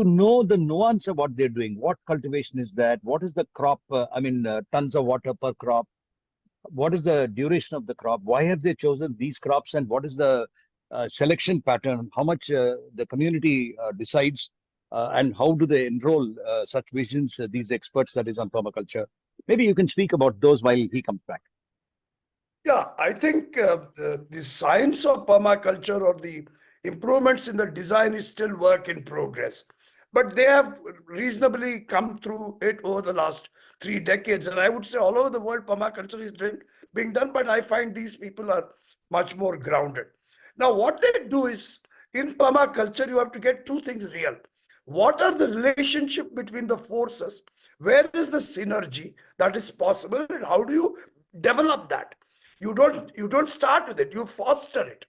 know the nuance of what they're doing. What cultivation is that? What is the crop? Tons of water per crop. What is the duration of the crop? Why have they chosen these crops? And what is the selection pattern? How much the community decides? And how do they enroll such visions, these experts that is on permaculture? Maybe you can speak about those while he comes back. Yeah, I think the science of permaculture or the improvements in the design is still work in progress. But they have reasonably come through it over the last 3 decades. And I would say all over the world, permaculture is being done, but I find these people are much more grounded. Now, what they do is, in permaculture, you have to get two things real. What are the relationship between the forces? Where is the synergy that is possible? And how do you develop that? You don't start with it, you foster it.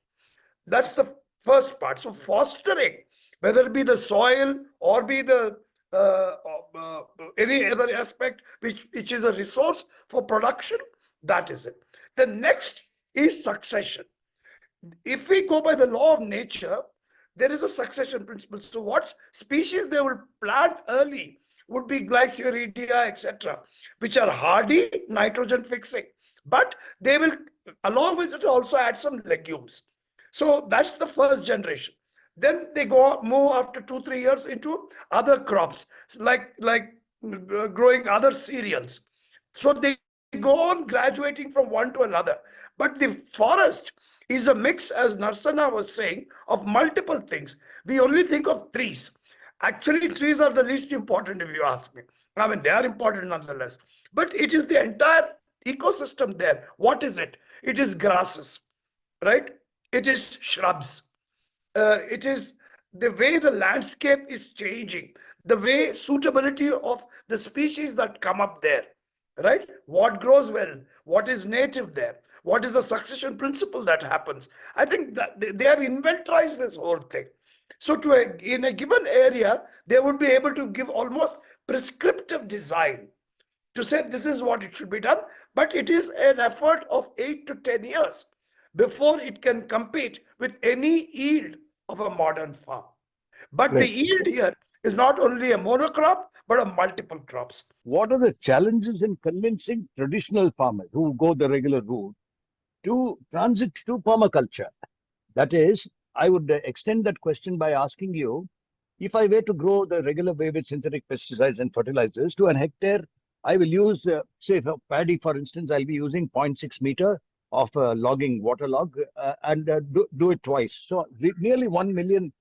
That's the first part. So fostering, whether it be the soil or be the uh, uh, any other aspect which is a resource for production, that is it. The next is succession. If we go by the law of nature, there is a succession principle. So what species they will plant early would be Glyceridia, etc., which are hardy, nitrogen fixing. But they will, along with it, also add some legumes. So that's the first generation. Then they move after 2 3 years into other crops, like growing other cereals. So they go on graduating from one to another. But the forest is a mix, as Narsana was saying, of multiple things. We only think of trees. Actually, trees are the least important, if you ask me. I mean, they are important nonetheless. But it is the entire ecosystem there. What is it? It is grasses, right? It is shrubs. It is the way the landscape is changing, the way suitability of the species that come up there, right? What grows well, what is native there, what is the succession principle that happens. I think that they have inventorized this whole thing. So in a given area, they would be able to give almost prescriptive design to say this is what it should be done, but it is an effort of 8 to 10 years before it can compete with any yield of a modern farm. But the Right. yield here is not only a monocrop, but a multiple crops. What are the challenges in convincing traditional farmers who go the regular route to transit to permaculture? That is, I would extend that question by asking you, if I were to grow the regular way with synthetic pesticides and fertilizers to an hectare, I will use, say, for paddy, for instance, I'll be using zero 0.6 meter of logging water log and do it twice. So nearly 1 million,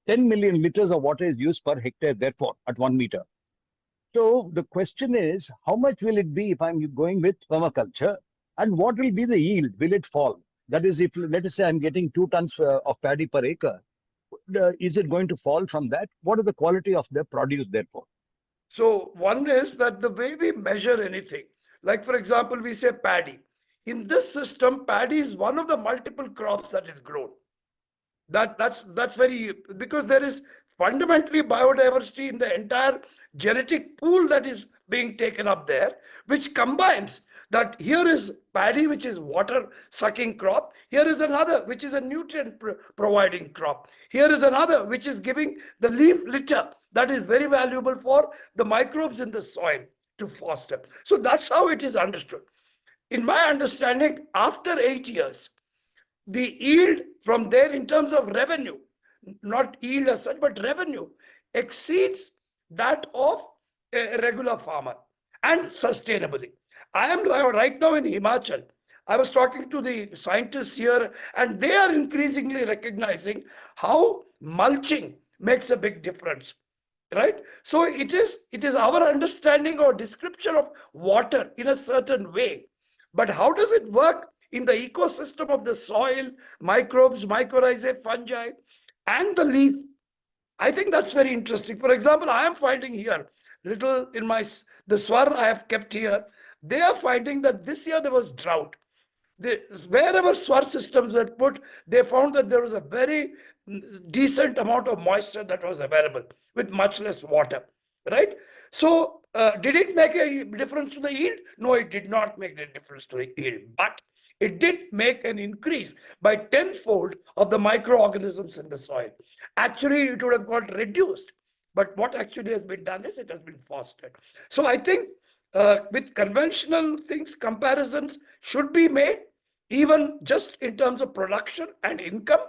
10 million liters of water is used per hectare, therefore, at 1 meter. So the question is, how much will it be if I'm going with permaculture, and what will be the yield? Will it fall? That is, if let us say I'm getting 2 tons of paddy per acre, is it going to fall from that? What is the quality of the produce, therefore? So one is that the way we measure anything, like for example, we say paddy. In this system, paddy is one of the multiple crops that is grown. That's very, because there is fundamentally biodiversity in the entire genetic pool that is being taken up there, which combines that here is paddy, which is water sucking crop. Here is another, which is a nutrient providing crop. Here is another, which is giving the leaf litter that is very valuable for the microbes in the soil to foster. So that's how it is understood. In my understanding, after 8 years, the yield from there in terms of revenue, not yield as such, but revenue, exceeds that of a regular farmer, and sustainably. I am right now in Himachal. I was talking to the scientists here, and they are increasingly recognizing how mulching makes a big difference, right? So it is our understanding or description of water in a certain way, but how does it work in the ecosystem of the soil, microbes, mycorrhizae, fungi, and the leaf? I think that's very interesting. For example, I am finding here little in the swar I have kept here, they are finding that this year there was drought. Wherever swar systems were put, they found that there was a very decent amount of moisture that was available with much less water, right? So did it make a difference to the yield? No, it did not make a difference to the yield, but it did make an increase by tenfold of the microorganisms in the soil. Actually, it would have got reduced But what actually has been done is it has been fostered. So I think with conventional things, comparisons should be made, even just in terms of production and income.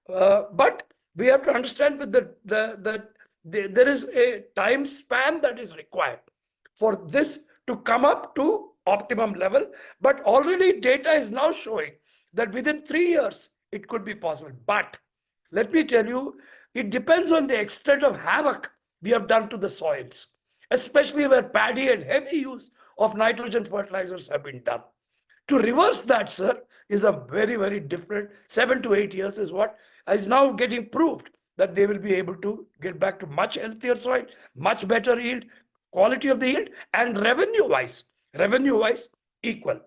But we have to understand that there is a time span that is required for this to come up to optimum level. But already data is now showing that within 3 years, it could be possible. But let me tell you, it depends on the extent of havoc we have done to the soils, especially where paddy and heavy use of nitrogen fertilizers have been done. To reverse that, sir, is a very, very different 7 to 8 years is what is now getting proved that they will be able to get back to much healthier soil, much better yield, quality of the yield, and revenue wise, equal.